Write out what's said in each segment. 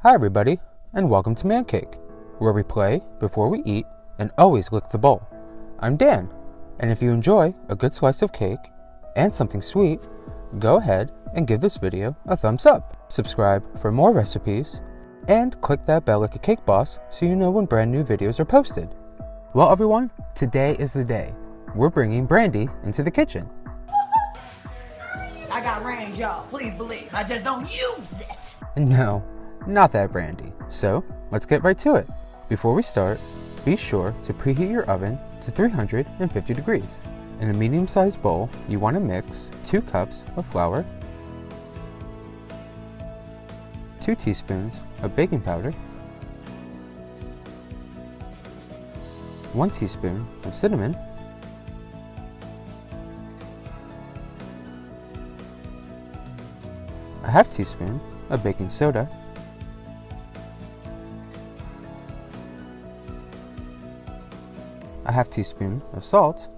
Hi everybody, and welcome to Man Cake, where we play before we eat and always lick the bowl. I'm Dan, and if you enjoy a good slice of cake and something sweet, go ahead and give this video a thumbs up. Subscribe for more recipes, and click that bell like a cake boss so you know when brand new videos are posted. Well everyone, today is the day. We're bringing Brandy into the kitchen. I got range, y'all. Please believe. I just don't use it. No, not that Brandy. So, let's get right to it. Before we start, be sure to preheat your oven to 350 degrees. In a medium-sized bowl, you want to mix 2 cups of flour, 2 teaspoons of baking powder, 1 teaspoon of cinnamon, a half teaspoon of baking soda, a half teaspoon of salt,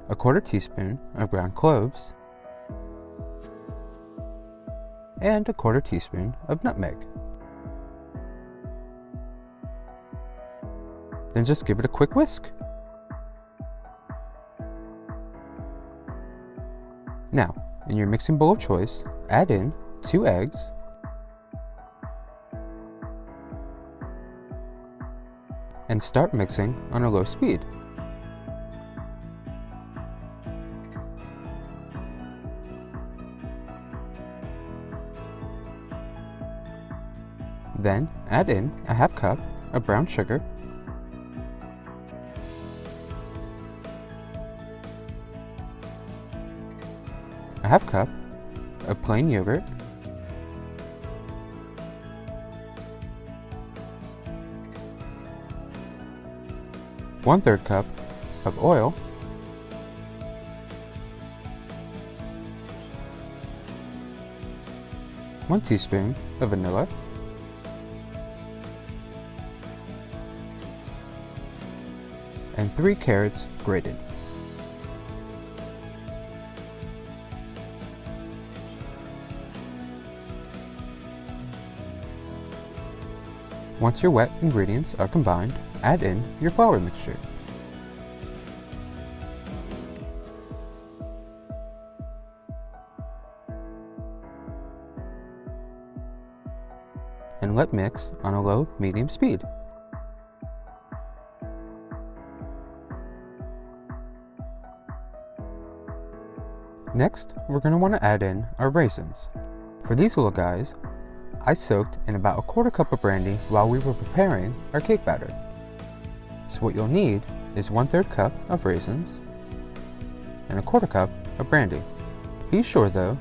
a 1/4 teaspoon of ground cloves, and a 1/4 teaspoon of nutmeg. Then just give it a quick whisk. Now, in your mixing bowl of choice, add in 2 eggs, and start mixing on a low speed. Then add in a half cup of brown sugar, a half cup of plain yogurt, one-third cup of oil, one teaspoon of vanilla, and 3 carrots grated. Once your wet ingredients are combined, add in your flour mixture. And let mix on a low-medium speed. Next, we're going to want to add in our raisins. For these little guys, I soaked in about a 1/4 cup of brandy while we were preparing our cake batter. So what you'll need is 1/3 cup of raisins and a 1/4 cup of brandy. Be sure though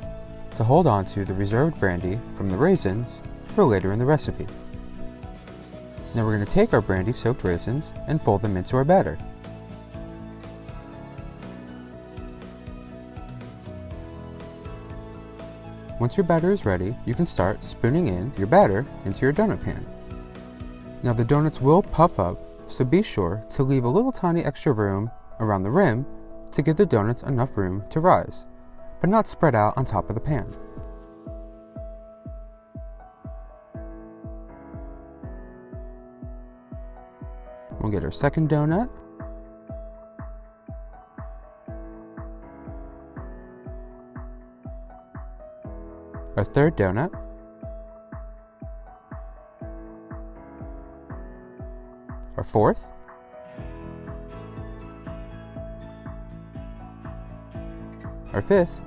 to hold on to the reserved brandy from the raisins for later in the recipe. Now we're going to take our brandy soaked raisins and fold them into our batter. Once your batter is ready, you can start spooning in your batter into your donut pan. Now the donuts will puff up, so be sure to leave a little tiny extra room around the rim to give the donuts enough room to rise, but not spread out on top of the pan. We'll get our second donut. Our third donut, our fourth, our fifth,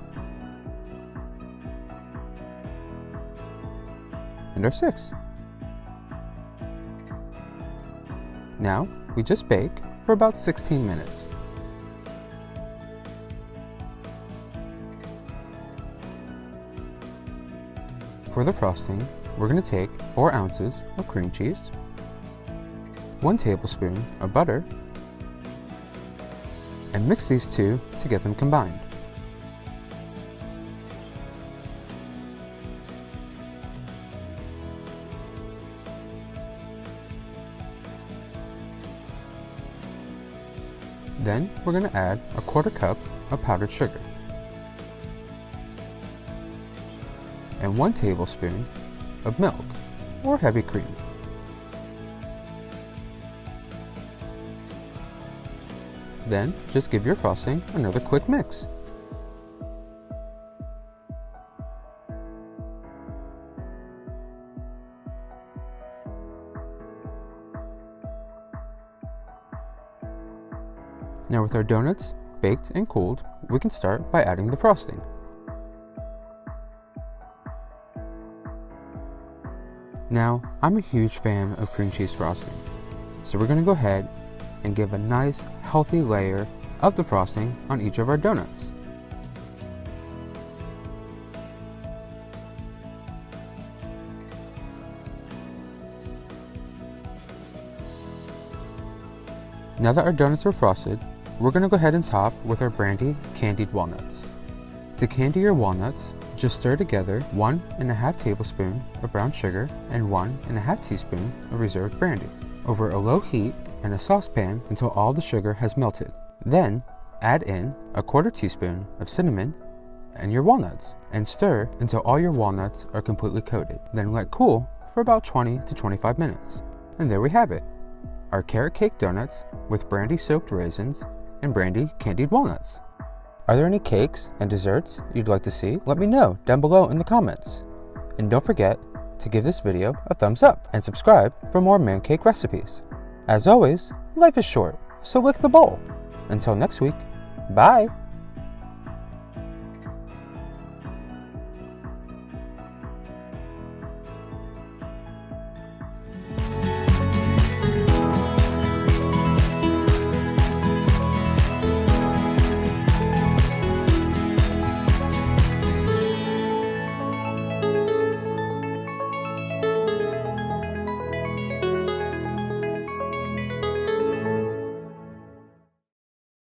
and our sixth. Now, we just bake for about 16 minutes. For the frosting, we're going to take 4 ounces of cream cheese, 1 tablespoon of butter, and mix these two to get them combined. Then we're going to add a 1/4 cup of powdered sugar. and 1 tablespoon of milk or heavy cream. Then just give your frosting another quick mix. Now with our donuts baked and cooled, we can start by adding the frosting. Now, I'm a huge fan of cream cheese frosting, so we're going to go ahead and give a nice healthy layer of the frosting on each of our donuts. Now that our donuts are frosted, we're going to go ahead and top with our Brandy candied walnuts. To candy your walnuts, just stir together 1.5 tablespoons of brown sugar and 1.5 teaspoons of reserved brandy over a low heat in a saucepan until all the sugar has melted. Then add in a 1/4 teaspoon of cinnamon and your walnuts and stir until all your walnuts are completely coated. Then let cool for about 20 to 25 minutes. And there we have it, our carrot cake donuts with brandy soaked raisins and brandy candied walnuts. Are there any cakes and desserts you'd like to see? Let me know down below in the comments. And don't forget to give this video a thumbs up and subscribe for more man cake recipes. As always, life is short, so lick the bowl. Until next week, bye!